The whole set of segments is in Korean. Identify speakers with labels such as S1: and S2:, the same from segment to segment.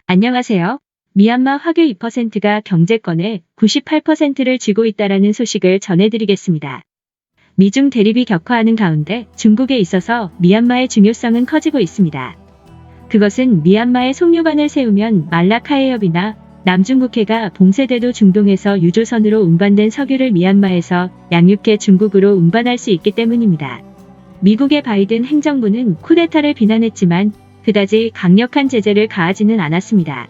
S1: 안녕하세요. 미얀마 화교 2%가 경제권의 98%를 쥐고 있다라는 소식을 전해드리겠습니다. 미중 대립이 격화하는 가운데 중국에 있어서 미얀마의 중요성은 커지고 있습니다. 그것은 미얀마의 송유관을 세우면 말라카해협이나 남중국해가 봉쇄돼도 중동에서 유조선으로 운반된 석유를 미얀마에서 양육해 중국으로 운반할 수 있기 때문입니다. 미국의 바이든 행정부는 쿠데타를 비난했지만 그다지 강력한 제재를 가하지는 않았습니다.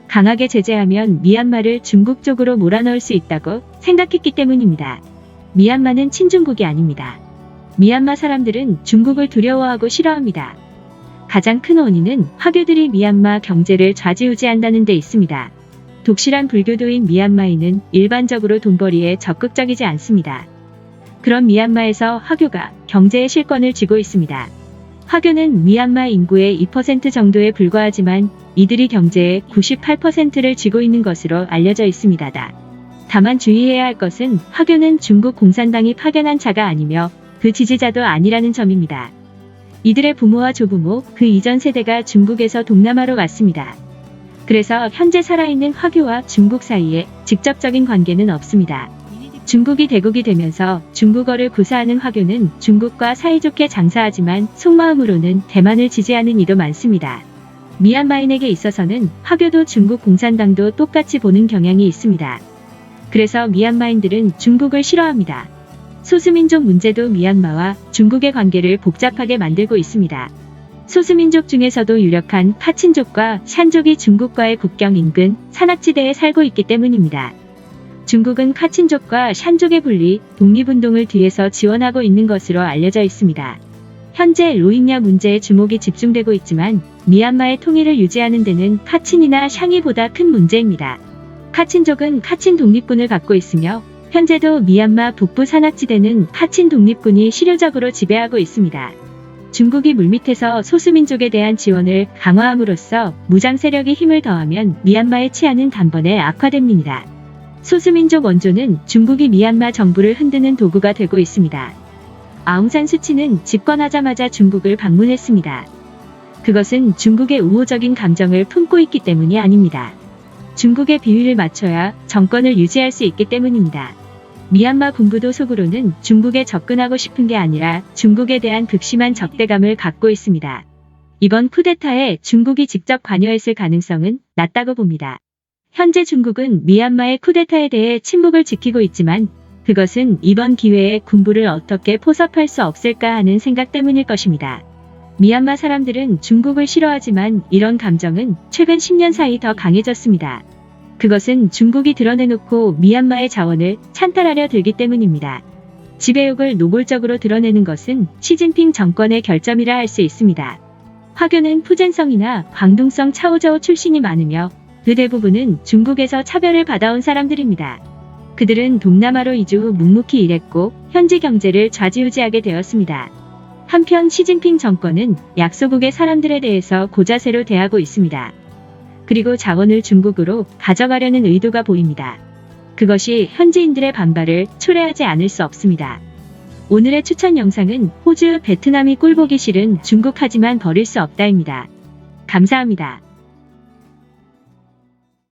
S1: 강하게 제재하면 미얀마를 중국 쪽으로 몰아넣을 수 있다고 생각했기 때문입니다. 미얀마는 친중국이 아닙니다. 미얀마 사람들은 중국을 두려워하고 싫어합니다. 가장 큰 원인은 화교들이 미얀마 경제를 좌지우지한다는 데 있습니다. 독실한 불교도인 미얀마인은 일반적으로 돈벌이에 적극적이지 않습니다. 그런 미얀마에서 화교가 경제의 실권을 쥐고 있습니다. 화교는 미얀마 인구의 2% 정도에 불과하지만 이들이 경제의 98%를 쥐고 있는 것으로 알려져 있습니다. 다만 주의해야 할 것은 화교는 중국 공산당이 파견한 자가 아니며 그 지지자도 아니라는 점입니다. 이들의 부모와 조부모, 그 이전 세대가 중국에서 동남아로 갔습니다. 그래서 현재 살아있는 화교와 중국 사이에 직접적인 관계는 없습니다. 중국이 대국이 되면서 중국어를 구사하는 화교는 중국과 사이좋게 장사하지만 속마음으로는 대만을 지지하는 이도 많습니다. 미얀마인에게 있어서는 화교도 중국 공산당도 똑같이 보는 경향이 있습니다. 그래서 미얀마인들은 중국을 싫어합니다. 소수민족 문제도 미얀마와 중국의 관계를 복잡하게 만들고 있습니다. 소수민족 중에서도 유력한 카친족과 샨족이 중국과의 국경 인근 산악지대에 살고 있기 때문입니다. 중국은 카친족과 샨족의 분리, 독립운동을 뒤에서 지원하고 있는 것으로 알려져 있습니다. 현재 로힝야 문제에 주목이 집중되고 있지만 미얀마의 통일을 유지하는 데는 카친이나 샹이보다 큰 문제입니다. 카친족은 카친 독립군을 갖고 있으며 현재도 미얀마 북부 산악지대는 카친 독립군이 실효적으로 지배하고 있습니다. 중국이 물밑에서 소수민족에 대한 지원을 강화함으로써 무장 세력이 힘을 더하면 미얀마의 치안은 단번에 악화됩니다. 소수민족 원조는 중국이 미얀마 정부를 흔드는 도구가 되고 있습니다. 아웅산 수치는 집권하자마자 중국을 방문했습니다. 그것은 중국의 우호적인 감정을 품고 있기 때문이 아닙니다. 중국의 비위를 맞춰야 정권을 유지할 수 있기 때문입니다. 미얀마 군부도 속으로는 중국에 접근하고 싶은 게 아니라 중국에 대한 극심한 적대감을 갖고 있습니다. 이번 쿠데타에 중국이 직접 관여했을 가능성은 낮다고 봅니다. 현재 중국은 미얀마의 쿠데타에 대해 침묵을 지키고 있지만 그것은 이번 기회에 군부를 어떻게 포섭할 수 없을까 하는 생각 때문일 것입니다. 미얀마 사람들은 중국을 싫어하지만 이런 감정은 최근 10년 사이 더 강해졌습니다. 그것은 중국이 드러내놓고 미얀마의 자원을 찬탈하려 들기 때문입니다. 지배욕을 노골적으로 드러내는 것은 시진핑 정권의 결점이라 할 수 있습니다. 화교는 푸젠성이나 광둥성 차오저우 출신이 많으며 그 대부분은 중국에서 차별을 받아온 사람들입니다. 그들은 동남아로 이주 후 묵묵히 일했고 현지 경제를 좌지우지하게 되었습니다. 한편 시진핑 정권은 약소국의 사람들에 대해서 고자세로 대하고 있습니다. 그리고 자원을 중국으로 가져가려는 의도가 보입니다. 그것이 현지인들의 반발을 초래하지 않을 수 없습니다. 오늘의 추천 영상은 호주, 베트남이 꼴보기 싫은 중국 하지만 버릴 수 없다입니다. 감사합니다.